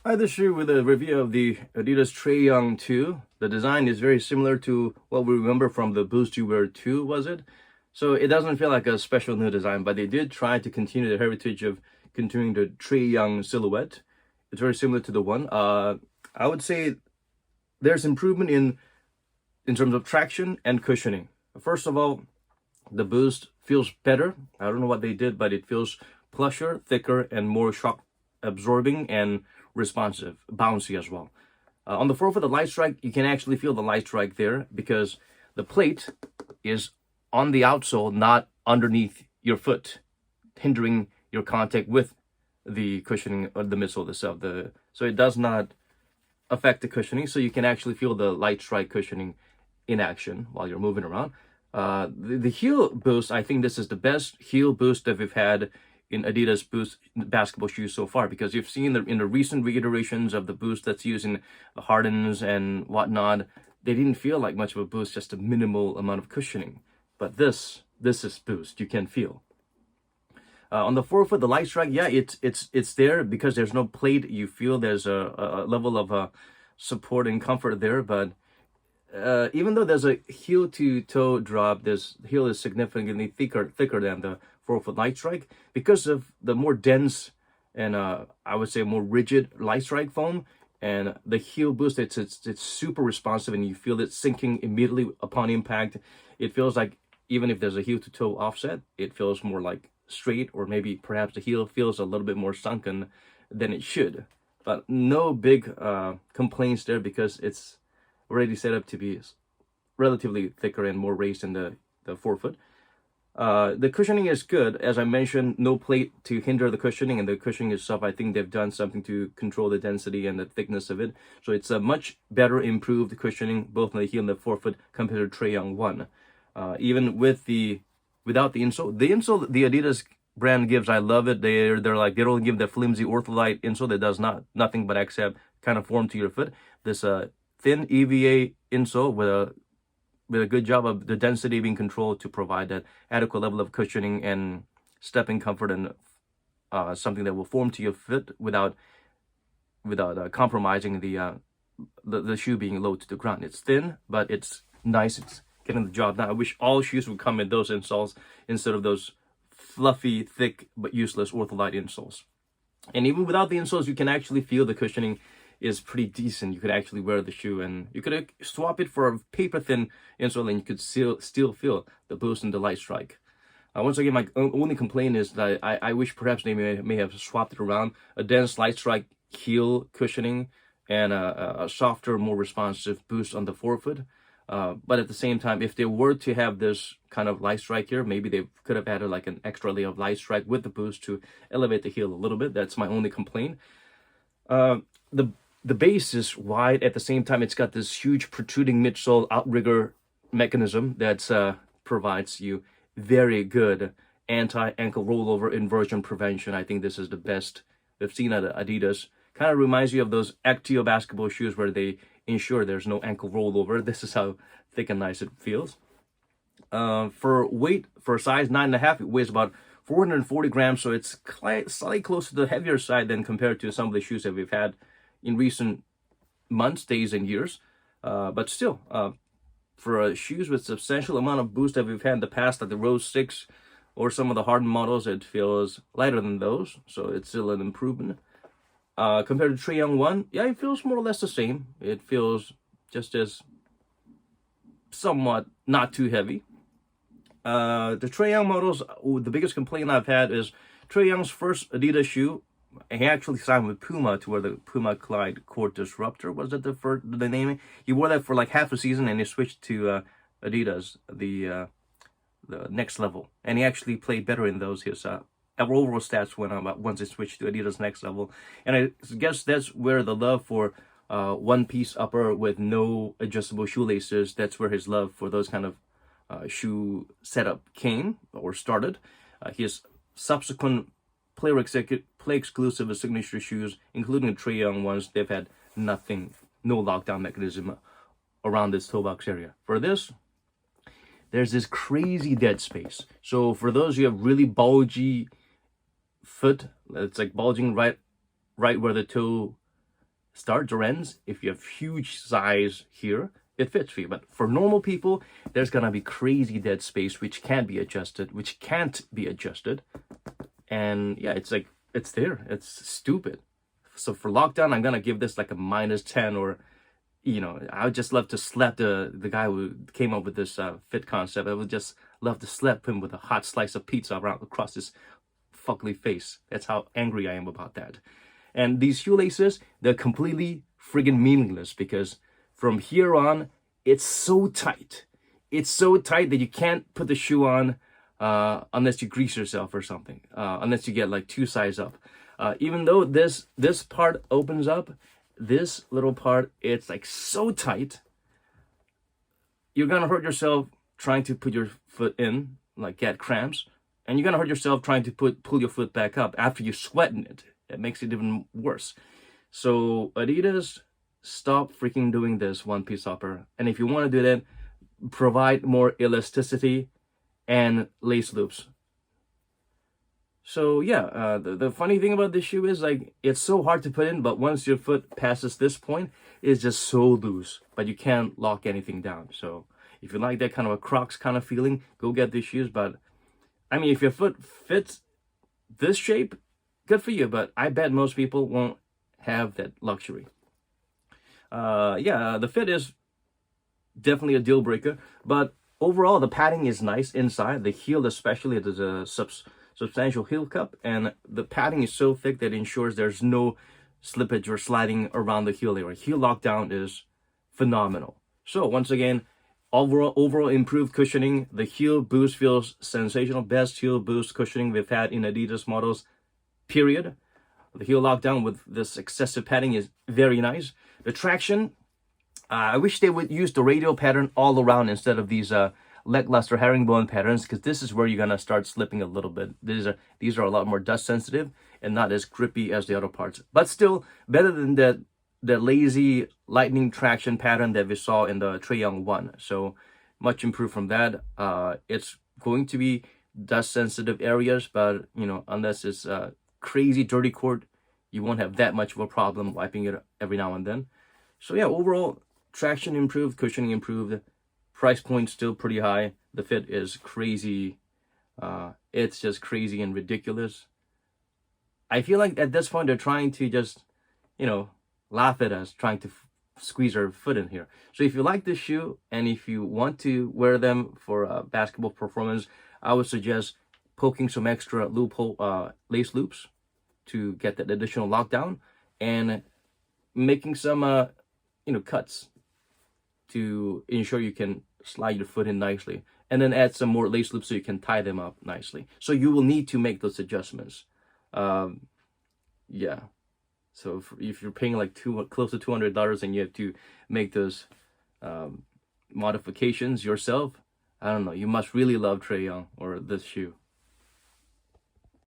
Hi, this shoe with a review of the Adidas Trae 2. The design is very similar to what we remember from the Boost You Wear 2, was it? So it doesn't feel like a special new design, but they did try to continue the heritage of continuing the Trae silhouette. It's very similar to the one. I would say there's improvement in terms of traction and cushioning. First of all, the Boost feels better. I don't know what they did, but it feels plusher, thicker, and more shock absorbing and responsive, bouncy as well. On the forefoot, the light strike, you can actually feel the light strike there because the plate is on the outsole, not underneath your foot, hindering your contact with the cushioning of the midsole itself. So it does not affect the cushioning, so you can actually feel the light strike cushioning in action while you're moving around. The heel boost, I think this is the best heel boost that we've had in Adidas Boost basketball shoes so far, because you've seen in the recent reiterations of the boost that's used in the Hardens and whatnot, they didn't feel like much of a boost, just a minimal amount of cushioning. But this is boost, you can feel. On the forefoot, the light strike, yeah, it's there because there's no plate. You feel there's a level of support and comfort there, but even though there's a heel to toe drop, this heel is significantly thicker than the forefoot light strike because of the more dense and I would say more rigid light strike foam. And the heel boost, it's super responsive, and you feel it sinking immediately upon impact. It feels like even if there's a heel to toe offset, it feels more like straight, or maybe perhaps the heel feels a little bit more sunken than it should. But no big complaints there because it's already set up to be relatively thicker and more raised in the forefoot. The cushioning is good. As I mentioned, no plate to hinder the cushioning, and the cushioning itself, I think they've done something to control the density and the thickness of it. So it's a much better improved cushioning, both on the heel and the forefoot, compared to Trae 1. Even without the insole the Adidas brand gives, I love it. They're like, they don't give the flimsy ortholite insole that does nothing but accept kind of form to your foot. This thin EVA insole with a good job of the density being controlled to provide that adequate level of cushioning and stepping comfort, and something that will form to your foot without compromising the shoe being low to the ground. It's thin, but it's nice. It's getting the job done. I wish all shoes would come in those insoles instead of those fluffy, thick, but useless ortholite insoles. And even without the insoles, you can actually feel the cushioning is pretty decent. You could actually wear the shoe, and you could swap it for a paper thin insole, and you could still feel the boost and the light strike. Once again, my only complaint is that I wish perhaps they may have swapped it around, a dense light strike heel cushioning and a softer, more responsive boost on the forefoot. But at the same time, if they were to have this kind of light strike here, maybe they could have added like an extra layer of light strike with the boost to elevate the heel a little bit. That's my only complaint. The base is wide. At the same time, it's got this huge protruding midsole outrigger mechanism that provides you very good anti-ankle rollover inversion prevention. I think this is the best we've seen at Adidas. Kind of reminds you of those Actio basketball shoes where they ensure there's no ankle rollover. This is how thick and nice it feels. For weight, for size 9.5, it weighs about 440 grams, so it's slightly close to the heavier side than compared to some of the shoes that we've had in recent months, days, and years. But still, for shoes with substantial amount of boost that we've had in the past, like the Rose 6 or some of the Harden models, it feels lighter than those, so it's still an improvement. Compared to Trae 1, yeah, it feels more or less the same. It feels just as somewhat not too heavy. The Trae models, the biggest complaint I've had is Trae first Adidas shoe. He actually signed with Puma to wear the Puma Clyde Court Disruptor. Was that the name? He wore that for like half a season, and he switched to Adidas, the next level, and he actually played better in those. His overall stats went up once he switched to Adidas next level, and I guess that's where the love for one piece upper with no adjustable shoelaces, that's where his love for those kind of shoe setup came or started. His subsequent play exclusive signature shoes, including the Trae ones, they've had nothing, no lockdown mechanism around this toe box area. For this, there's this crazy dead space. So for those who have really bulgy foot, it's like bulging right where the toe starts or ends. If you have huge size here, it fits for you. But for normal people, there's gonna be crazy dead space which can't be adjusted, and yeah, it's like it's there. It's stupid. So for lockdown, I'm gonna give this like a -10, or I would just love to slap the guy who came up with this fit concept. I would just love to slap him with a hot slice of pizza around across his fuckly face. That's how angry I am about that. And these shoelaces, they're completely friggin' meaningless, because from here on, it's so tight. It's so tight that you can't put the shoe on unless you grease yourself or something, unless you get like 2 sizes up. Even though this part opens up, this little part, it's like so tight, you're gonna hurt yourself trying to put your foot in, like get cramps, and you're gonna hurt yourself trying to pull your foot back up after you sweat in it. It makes it even worse. So Adidas, stop freaking doing this one-piece upper. And if you want to do that, provide more elasticity and lace loops. So yeah, the funny thing about this shoe is like it's so hard to put in, but once your foot passes this point, it's just so loose, but you can't lock anything down. So if you like that kind of a Crocs kind of feeling, go get these shoes. But I mean, if your foot fits this shape, good for you, but I bet most people won't have that luxury. Yeah, the fit is definitely a deal breaker, but overall the padding is nice inside. The heel especially, there's a substantial heel cup, and the padding is so thick that it ensures there's no slippage or sliding around the heel area. Heel lockdown is phenomenal. So once again, overall improved cushioning. The heel boost feels sensational. Best heel boost cushioning we've had in Adidas models, period. The heel lockdown with this excessive padding is very nice. The traction, I wish they would use the radial pattern all around instead of these lackluster herringbone patterns, because this is where you're gonna start slipping a little bit. These are a lot more dust sensitive and not as grippy as the other parts, but still better than the lazy lightning traction pattern that we saw in the Trae 1. So much improved from that. It's going to be dust sensitive areas, but unless it's crazy dirty court, you won't have that much of a problem wiping it every now and then. So yeah, overall traction improved, cushioning improved, price point still pretty high. The fit is crazy. It's just crazy and ridiculous. I feel like at this point they're trying to just laugh at us, trying to squeeze our foot in here. So if you like this shoe and if you want to wear them for basketball performance, I would suggest poking some extra loophole lace loops to get that additional lockdown, and making some cuts to ensure you can slide your foot in nicely, and then add some more lace loops so you can tie them up nicely. So you will need to make those adjustments. Yeah, so if you're paying like close to $200 and you have to make those modifications yourself, I don't know, you must really love Trae or this shoe.